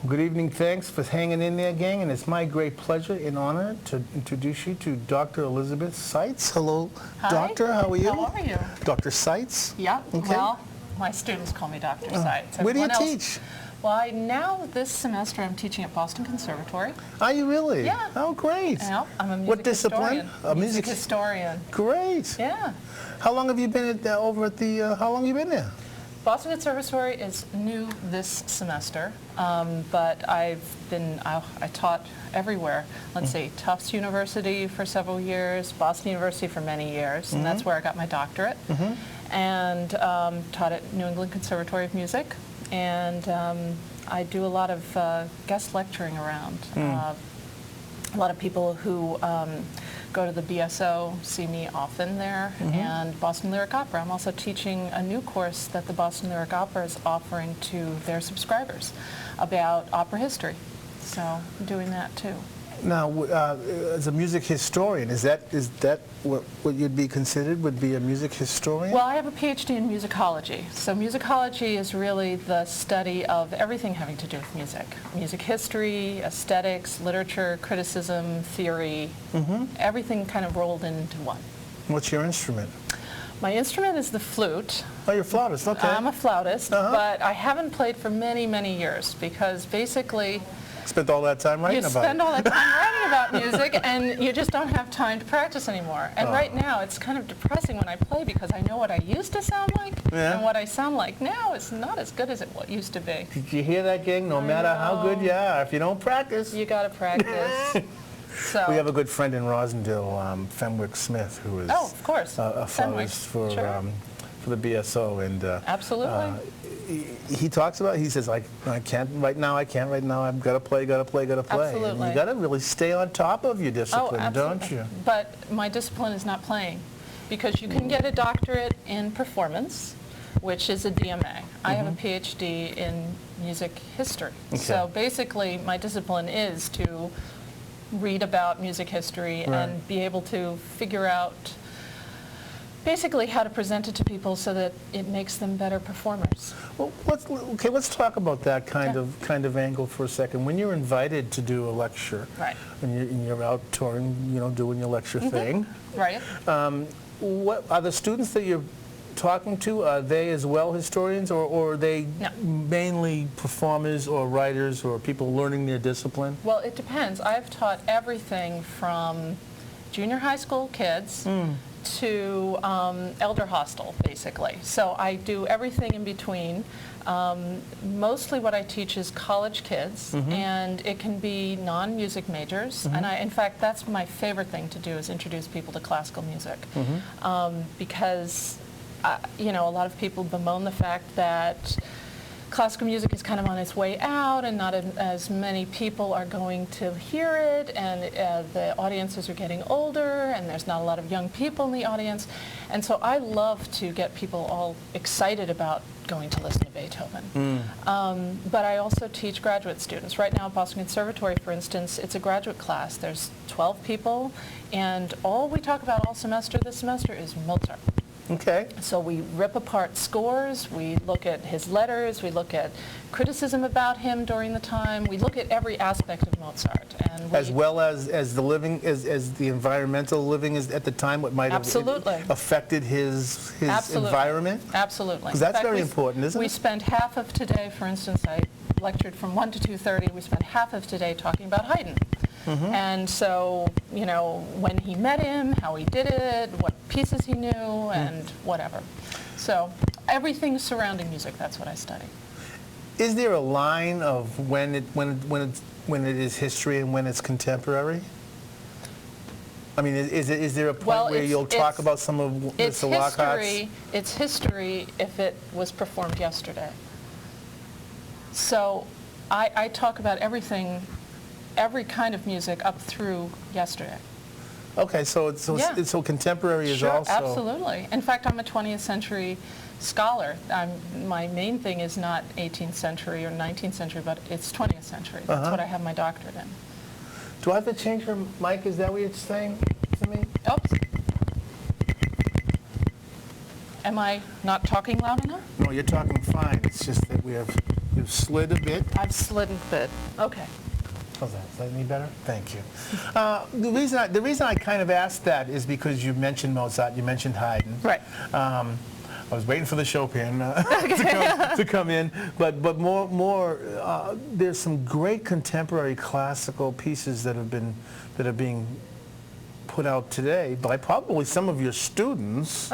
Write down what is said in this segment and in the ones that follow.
Good evening. Thanks for hanging in there, gang. And it's my great pleasure and honor to introduce you to Dr. Elizabeth Seitz. Hello, Hi. Doctor. How are you? How are you? Dr. Seitz? Yeah. Okay. Well, my students call me Dr. Seitz. Where do you Everyone else- teach? Well, now this semester I'm teaching at Boston Conservatory. Are you really? Yeah. Oh, great. Yeah, I'm a music What discipline? historian. A music historian. Great. Yeah. How long have you been over at the, how long have you been there? Boston Conservatory is new this semester, but I taught everywhere. Let's see, Tufts University for several years, Boston University for many years, and that's where I got my doctorate. And taught at New England Conservatory of Music, and I do a lot of guest lecturing around. A lot of people who go to the BSO see me often there, and Boston Lyric Opera. I'm also teaching a new course that the Boston Lyric Opera is offering to their subscribers about opera history. So I'm doing that too. Now, as a music historian, is that what you'd be considered, would be a music historian? Well, I have a PhD in musicology. So musicology is really the study of everything having to do with music. Music history, aesthetics, literature, criticism, theory, everything kind of rolled into one. What's your instrument? My instrument is the flute. Oh, you're a flautist, okay. I'm a flautist, but I haven't played for many, many years because basically Spent all that time writing you about spend it. all that time writing about music and you just don't have time to practice anymore. And right now it's kind of depressing when I play because I know what I used to sound like, and what I sound like now is not as good as it used to be. Did you hear that, gang? No matter how good you are, if you don't practice. You got to practice. So We have a good friend in Rosendale, Fenwick Smith, who is of course. a Fenwick, flautist for sure. For the BSO, and Absolutely. he talks about. He says, I can't right now. I've got to play. And Absolutely. you got to really stay on top of your discipline, absolutely. don't you? But my discipline is not playing, because you can get a doctorate in performance, which is a DMA. I have a PhD in music history. Okay. So basically, my discipline is to read about music history and be able to figure out basically how to present it to people so that it makes them better performers. Well, let's talk about that kind of angle for a second. When you're invited to do a lecture, and you're out touring, doing your lecture thing, Right. what are the students that you're talking to? Are they as well historians, or are they mainly performers or writers or people learning their discipline? Well, it depends. I've taught everything from junior high school kids to elder hostel, basically. So I do everything in between. Mostly what I teach is college kids, and it can be non-music majors. And in fact, that's my favorite thing to do, is introduce people to classical music. Because, a lot of people bemoan the fact that classical music is kind of on its way out, and not as many people are going to hear it, and the audiences are getting older, and there's not a lot of young people in the audience. And so I love to get people all excited about going to listen to Beethoven. But I also teach graduate students. Right now at Boston Conservatory, for instance, it's a graduate class. There's 12 people, and all we talk about all semester this semester is Mozart. Okay. So we rip apart scores, we look at his letters, we look at criticism about him during the time, we look at every aspect of Mozart. And As well as the living, as the environmental living is at the time, what might have affected his environment? Absolutely. Because that's very important, isn't it? We spend half of today, for instance, I lectured from 1 to 2:30, we spent half of today talking about Haydn. And so, when he met him, how he did it, what pieces he knew, and whatever. So everything surrounding music, that's what I study. Is there a line of when it is history and when it's contemporary? I mean, is there a point where you'll talk about some of Mr. Lockhart's? It's history if it was performed yesterday. So I talk about everything, every kind of music up through yesterday. Okay, so contemporary is also... Absolutely. In fact, I'm a 20th century scholar. My main thing is not 18th century or 19th century, but it's 20th century. That's what I have my doctorate in. Do I have to change your mic? Is that what you're saying to me? Oops. Am I not talking loud enough? No, you're talking fine. It's just that we have You've slid a bit. I've slid a bit. Okay. How's that? Is that any better? Thank you. The reason I kind of asked that is because you mentioned Mozart, you mentioned Haydn. Right. I was waiting for the Chopin to come in, but more. There's some great contemporary classical pieces that are being put out today by probably some of your students.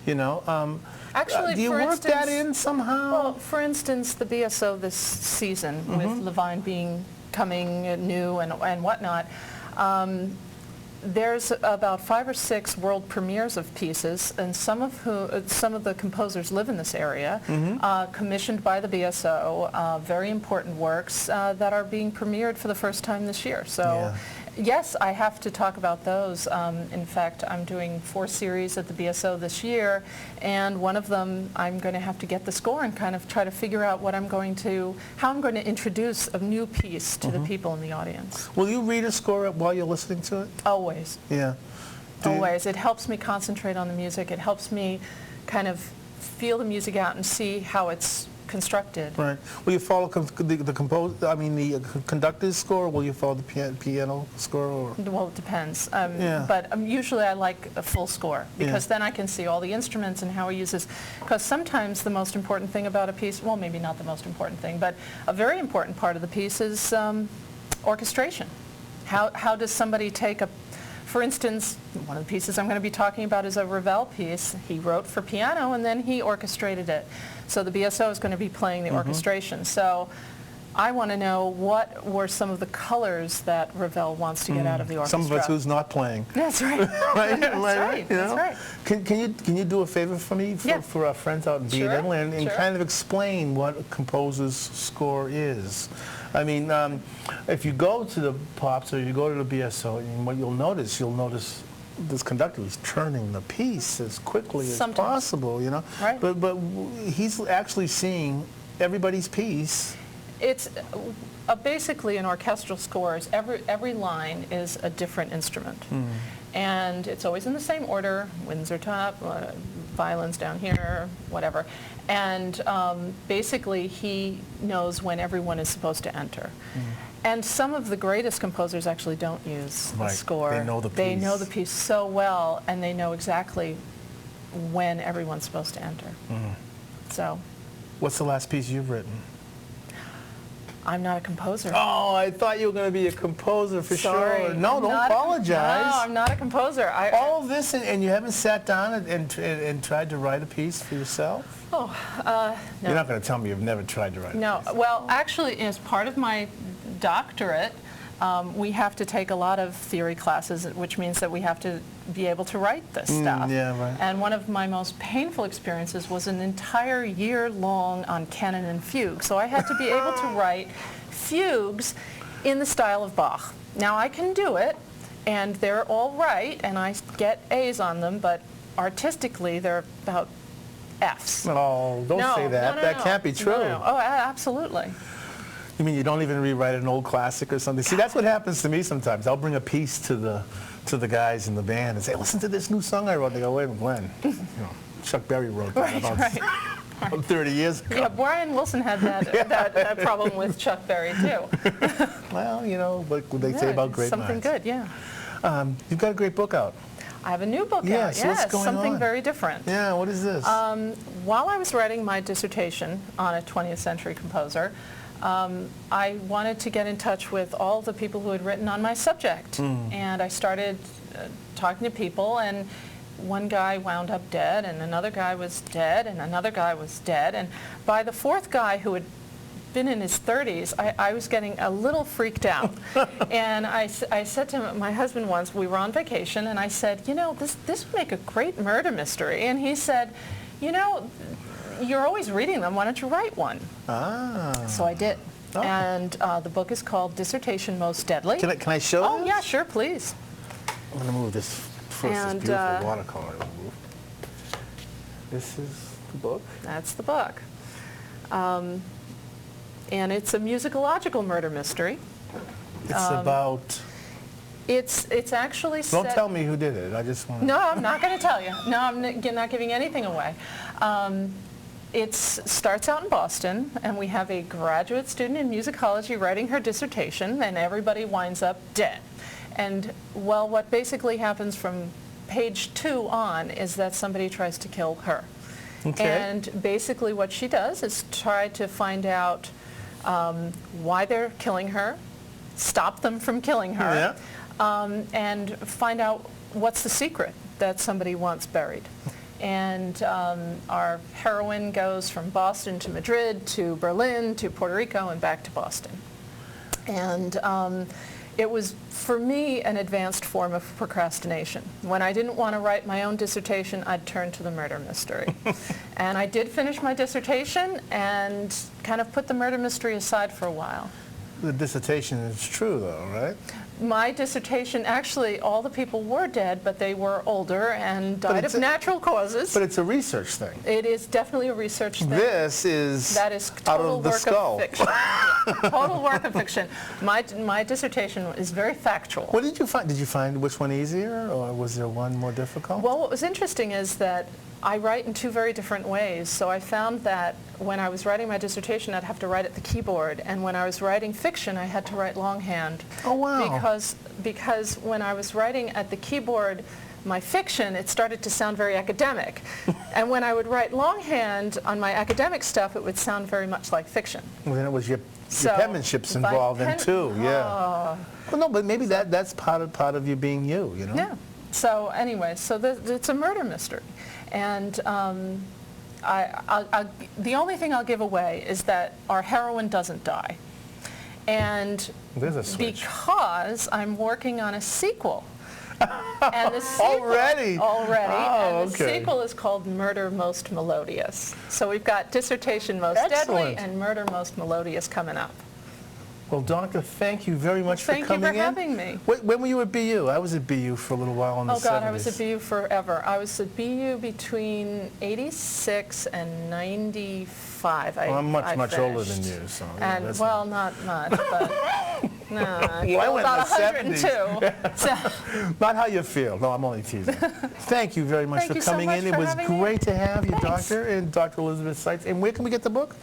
You know. Actually, do you work that in somehow? Well, for instance, the BSO this season, with Levine coming new and whatnot, there's about 5 or 6 world premieres of pieces, and some of the composers live in this area, commissioned by the BSO, very important works that are being premiered for the first time this year. So. Yes, I have to talk about those. In fact, I'm doing 4 series at the BSO this year, and one of them I'm going to have to get the score and kind of try to figure out how I'm going to introduce a new piece to the people in the audience. Will you read a score while you're listening to it? Always. Yeah. Always. It helps me concentrate on the music. It helps me kind of feel the music out and see how it's constructed. Right. Will you follow the conductor's score, or will you follow the piano score? Or? Well, it depends. But usually I like a full score, because then I can see all the instruments and how he uses. Because sometimes the most important thing about a piece, well, maybe not the most important thing, but a very important part of the piece is orchestration. How does somebody take for instance, one of the pieces I'm going to be talking about is a Ravel piece. He wrote for piano and then he orchestrated it. So the BSO is going to be playing the orchestration. So I want to know what were some of the colors that Ravel wants to get out of the orchestra. Some of us who's not playing. That's right. Right? That's right. You know? That's right. Can you do a favor for me, for our friends out in Beat Inland, and kind of explain what a composer's score is? I mean, if you go to the Pops or you go to the BSO, and what you'll notice this conductor is turning the piece as quickly as possible, you know. Right. But he's actually seeing everybody's piece. It's basically an orchestral score. Is every line is a different instrument, and it's always in the same order. Winds are top, violins down here, whatever. And basically, he knows when everyone is supposed to enter. And some of the greatest composers actually don't use a score. They know the piece. They know the piece so well, and they know exactly when everyone's supposed to enter. So. What's the last piece you've written? I'm not a composer. Oh, I thought you were going to be a composer for sure. No, don't apologize. apologize. No, I'm not a composer. All of this, and you haven't sat down and tried to write a piece for yourself? Oh, no. You're not going to tell me you've never tried to write a piece. No. Well, actually, as part of my doctorate, we have to take a lot of theory classes, which means that we have to be able to write this stuff. Yeah, right. And one of my most painful experiences was an entire year long on canon and fugue. So I had to be able to write fugues in the style of Bach. Now I can do it, and they're all right, and I get A's on them, but artistically they're about F's. Oh, don't say that. No, that can't be true. No. Oh, absolutely. You mean you don't even rewrite an old classic or something? See, that's what happens to me sometimes. I'll bring a piece to the guys in the band and say, listen to this new song I wrote. They go, wait a minute, Glenn. You know, Chuck Berry wrote that about 30 years ago. Yeah, Brian Wilson had that problem with Chuck Berry, too. Well, you know, what they say about great something minds. Good, yeah. You've got a great book out. I have a new book out. Yes, what's going something on? very different. Yeah, what is this? While I was writing my dissertation on a 20th century composer, I wanted to get in touch with all the people who had written on my subject. And I started talking to people, and one guy wound up dead, and another guy was dead, and another guy was dead. And by the 4th guy, who had been in his 30s, I was getting a little freaked out. And I said to my husband once, we were on vacation, and I said, you know, this would make a great murder mystery. And he said, you know, you're always reading them. Why don't you write one? So I did. Oh. And the book is called Dissertation Most Deadly. Can I show Oh, this? yeah, sure, please. I'm going to move this first, And, this beautiful watercolor. This is the book? That's the book. And it's a musicological murder mystery. It's about... It's actually set... Don't tell me who did it. I just want to... No, I'm not going to tell you. No, I'm not giving anything away. It starts out in Boston, and we have a graduate student in musicology writing her dissertation, and everybody winds up dead. And, well, what basically happens from page 2 on is that somebody tries to kill her. Okay. And basically what she does is try to find out why they're killing her, stop them from killing her, and find out what's the secret that somebody wants buried. And our heroine goes from Boston to Madrid to Berlin to Puerto Rico and back to Boston. And it was, for me, an advanced form of procrastination. When I didn't want to write my own dissertation, I'd turn to the murder mystery. And I did finish my dissertation and kind of put the murder mystery aside for a while. The dissertation is true, though, right? My dissertation, actually, all the people were dead, but they were older and died of natural causes. But it's a research thing. It is definitely a research thing. This is that is out total of the work skull. of fiction. Total work of fiction. My dissertation is very factual. What did you find? Did you find which one easier, or was there one more difficult? Well, what was interesting is that I write in 2 very different ways. So I found that when I was writing my dissertation, I'd have to write at the keyboard, and when I was writing fiction, I had to write longhand. Oh, wow. Because when I was writing at the keyboard, my fiction, it started to sound very academic. And when I would write longhand on my academic stuff, it would sound very much like fiction. Well, then it was your penmanship's involved in too, yeah. Well, no, but maybe that's part of you being you, you know? Yeah. So anyway, it's a murder mystery. And the only thing I'll give away is that our heroine doesn't die. And there's a switch. Because I'm working on a sequel. And the sequel, Already? Oh, and the okay. sequel is called Murder Most Melodious. So we've got Dissertation Most Deadly and Murder Most Melodious coming up. Well, Doctor, thank you very much for coming in. Thank you for having me. When were you at BU? I was at BU for a little while in the 70s. Oh, God, I was at BU forever. I was at BU between 86 and 95. Well, I'm much older than you, so... And, that's well, not much, but... No, well, I went about in the 102. So. Not how you feel. No, I'm only teasing. Thank you very much for coming in. It was great to have you, Doctor, and Dr. Elizabeth Seitz. And where can we get the book?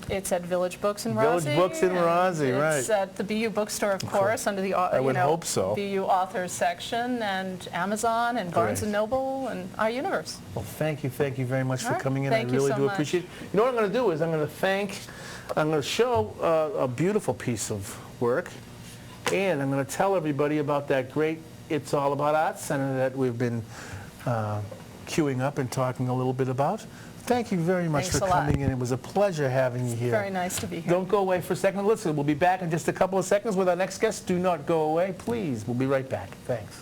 It's at Village Books in Rossi. Village Books in Rossi, right. It's at the BU Bookstore, of course, under the I would hope so. BU Authors section, and Amazon, and Barnes & Noble, and our universe. Well, thank you very much for coming in. Thank I really you so do much. appreciate it. You know what I'm going to do is I'm going to show a beautiful piece of work, and I'm going to tell everybody about that great It's All About Art Center that we've been queuing up and talking a little bit about. Thank you very much for coming in. It was a pleasure having you here. Very nice to be here. Don't go away for a second. Listen, we'll be back in just a couple of seconds with our next guest. Do not go away, please. We'll be right back. Thanks.